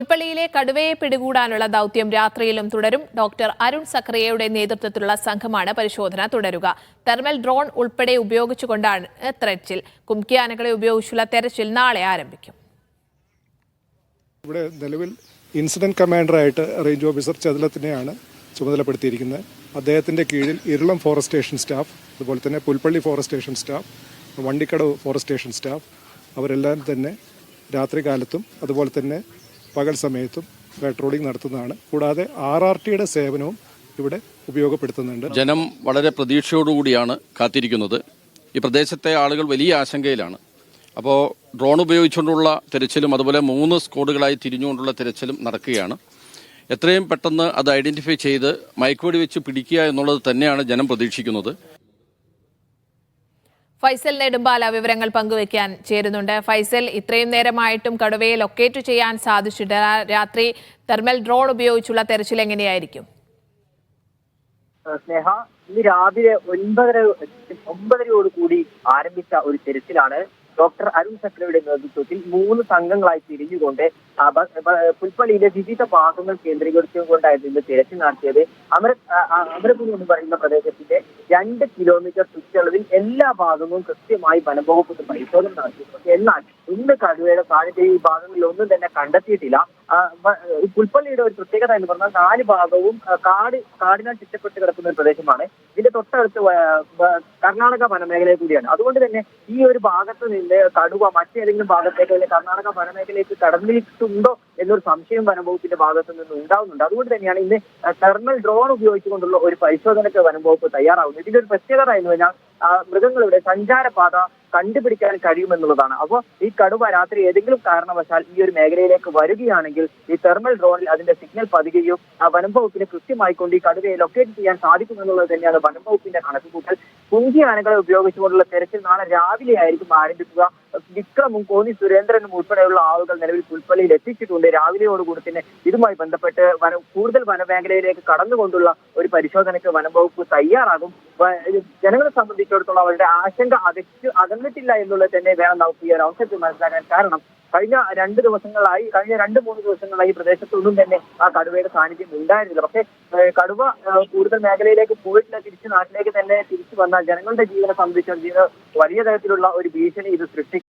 പുൽപ്പള്ളിയിലെ കടുവയെ പിടികൂടാനുള്ള ദൗത്യം രാത്രിയിലും തുടരും. ഡോക്ടർ അരുൺ സക്രിയയുടെ നേതൃത്വത്തിലുള്ള സംഘമാണ് പരിശോധന തുടരുക. തെർമൽ ഡ്രോൺ ഉൾപ്പെടെ ഉപയോഗിച്ചുകൊണ്ടാണ് തെരച്ചിൽ. കുംകി ആനകളെ ഉപയോഗിച്ചുള്ള തെരച്ചിൽ നാളെ ആരംഭിക്കും. ഇവിടെ നിലവിൽ ഇൻസിഡന്റ് കമാൻഡറായിട്ട് റേഞ്ച് ഓഫീസർ ചതുലത്തിനെയാണ് ചുമതലപ്പെടുത്തിയിരിക്കുന്നത്. അദ്ദേഹത്തിൻ്റെ കീഴിൽ ഇരളം ഫോറസ്റ്റ് സ്റ്റേഷൻ സ്റ്റാഫ്, അതുപോലെ തന്നെ Pulpally forest station staff, Vandikkadavu forest station staff അവരെല്ലാം തന്നെ രാത്രികാലത്തും അതുപോലെ തന്നെ പകൽ സമയത്തും പെട്രോളിംഗ് നടത്തുന്നതാണ്. കൂടാതെ RRTയുടെ സേവനവും ഇവിടെ ഉപയോഗപ്പെടുത്തുന്നുണ്ട്. ജനം വളരെ പ്രതീക്ഷയോടുകൂടിയാണ് കാത്തിരിക്കുന്നത്. ഈ പ്രദേശത്തെ ആളുകൾ വലിയ ആശങ്കയിലാണ്. അപ്പോൾ ഡ്രോൺ ഉപയോഗിച്ചുകൊണ്ടുള്ള തിരച്ചിലും അതുപോലെ 3 സ്ക്വാഡുകളായി തിരിഞ്ഞുകൊണ്ടുള്ള തിരച്ചിലും നടക്കുകയാണ്. എത്രയും പെട്ടെന്ന് അത് ഐഡന്റിഫൈ ചെയ്ത് മയക്കുവെടി വെച്ച് പിടിക്കുക എന്നുള്ളത് തന്നെയാണ് ജനം പ്രതീക്ഷിക്കുന്നത്. ഫൈസൽ നെടുമ്പാല വിവരങ്ങൾ പങ്കുവയ്ക്കാൻ ചേരുന്നുണ്ട്. ഫൈസൽ, ഇത്രയും നേരമായിട്ടും കടുവയെ ലൊക്കേറ്റ് ചെയ്യാൻ സാധിച്ചിട്ടില്ല. രാത്രി തെർമൽ ഡ്രോൺ ഉപയോഗിച്ചുള്ള തെരച്ചിൽ എങ്ങനെയായിരിക്കും? സ്നേഹ, ഇന്ന് രാവിലെ 9:30 കൂടി ആരംഭിച്ച ഒരു തെരച്ചിലാണ് ഡോക്ടർ അരുൺ സക്രിയയുടെ നേതൃത്വത്തിൽ 3 സംഘങ്ങളായി തിരിഞ്ഞുകൊണ്ട് പുൽപ്പള്ളിയിലെ വിവിധ ഭാഗങ്ങൾ കേന്ദ്രീകരിച്ചുകൊണ്ടായിരുന്നു ഇന്ന് തിരച്ചിൽ നടത്തിയത്. അമരപുരി എന്ന് പറയുന്ന പ്രദേശത്തിന്റെ 2 കിലോമീറ്റർ ചുറ്റളവിൽ എല്ലാ ഭാഗങ്ങളും കൃത്യമായി വനംവകുപ്പ് പരിശോധന നടത്തിയിട്ടുണ്ട്. എന്നാൽ ഇന്ന് കടുവയുടെ സാന്നിധ്യം ഈ ഭാഗങ്ങളിൽ ഒന്നും തന്നെ കണ്ടെത്തിയിട്ടില്ല. പുൽപ്പള്ളിയുടെ ഒരു പ്രത്യേകത എന്ന് പറഞ്ഞാൽ 4 ഭാഗവും കാടിനാൽ ചുറ്റപ്പെട്ട് കിടക്കുന്ന ഒരു പ്രദേശമാണ്. ഇതിന്റെ തൊട്ടടുത്ത് കർണാടക വനമേഖല കൂടിയാണ്. അതുകൊണ്ട് തന്നെ ഈ ഒരു ഭാഗത്ത് നിന്ന് കടുവ മറ്റേതെങ്കിലും ഭാഗത്തേക്ക് അല്ലെങ്കിൽ കർണാടക വനമേഖലയിലേക്ക് കടന്നിട്ടുണ്ടോ എന്നൊരു സംശയം വനംവകുപ്പിന്റെ ഭാഗത്തു നിന്ന് ഉണ്ടാവുന്നുണ്ട്. അതുകൊണ്ട് തന്നെയാണ് ഇന്ന് തെർമൽ ഡ്രോൺ ഉപയോഗിച്ചുകൊണ്ടുള്ള ഒരു പരിശോധനയ്ക്ക് വനംവകുപ്പ് തയ്യാറാവുന്നത്. ഇതിന്റെ ഒരു പ്രത്യേകത എന്ന് പറഞ്ഞാൽ മൃഗങ്ങളുടെ സഞ്ചാരപാത കണ്ടുപിടിക്കാൻ കഴിയുമെന്നുള്ളതാണ്. അപ്പോൾ ഈ കടുവ രാത്രി ഏതെങ്കിലും കാരണവശാൽ ഈ ഒരു മേഖലയിലേക്ക് വരികയാണെങ്കിൽ ഈ തെർമൽ ഡ്രോണിൽ അതിന്റെ സിഗ്നൽ പതിക്കുകയും വനംവകുപ്പിനെ കൃത്യമായിക്കൊണ്ട് ഈ കടുവയെ ലൊക്കേറ്റ് ചെയ്യാൻ സാധിക്കുമെന്നുള്ളത് തന്നെയാണ് വനംവകുപ്പിന്റെ കണക്കുകൂട്ടൽ. കുങ്കി ആനകളെ ഉപയോഗിച്ചുകൊണ്ടുള്ള തെരച്ചിൽ നാളെ രാവിലെ ആയിരിക്കും ആരംഭിക്കുക. വിക്രമും കോന്നി സുരേന്ദ്രനും ഉൾപ്പെടെയുള്ള ആളുകൾ നിലവിൽ പുൽപ്പള്ളിയിൽ എത്തിച്ചിട്ടുണ്ട്. രാവിലെയോടുകൂടി തന്നെ ഇതുമായി ബന്ധപ്പെട്ട് കൂടുതൽ വനമേഖലയിലേക്ക് കടന്നുകൊണ്ടുള്ള ഒരു പരിശോധനയ്ക്ക് വനംവകുപ്പ് തയ്യാറാകും. ജനങ്ങളെ സംബന്ധിച്ചിടത്തോളം അവരുടെ ആശങ്ക അകന്നിട്ടില്ല എന്നുള്ളത് തന്നെ വേണം നമുക്ക് ഈ ഒരു അവസരത്തിൽ മനസ്സിലാക്കാൻ. കാരണം കഴിഞ്ഞ 2-3 ദിവസങ്ങളായി പ്രദേശത്തൊന്നും തന്നെ ആ കടുവയുടെ സാന്നിധ്യം ഉണ്ടായിരുന്നില്ല. പക്ഷേ കടുവ കൂടുതൽ മേഖലയിലേക്ക് പോയിട്ടില്ല. തിരിച്ച് നാട്ടിലേക്ക് തന്നെ തിരിച്ചു വന്നാൽ ജനങ്ങളുടെ ജീവനെ സംബന്ധിച്ചിടത്തോളം വലിയ തരത്തിലുള്ള ഒരു ഭീഷണി ഇത് സൃഷ്ടിക്കും.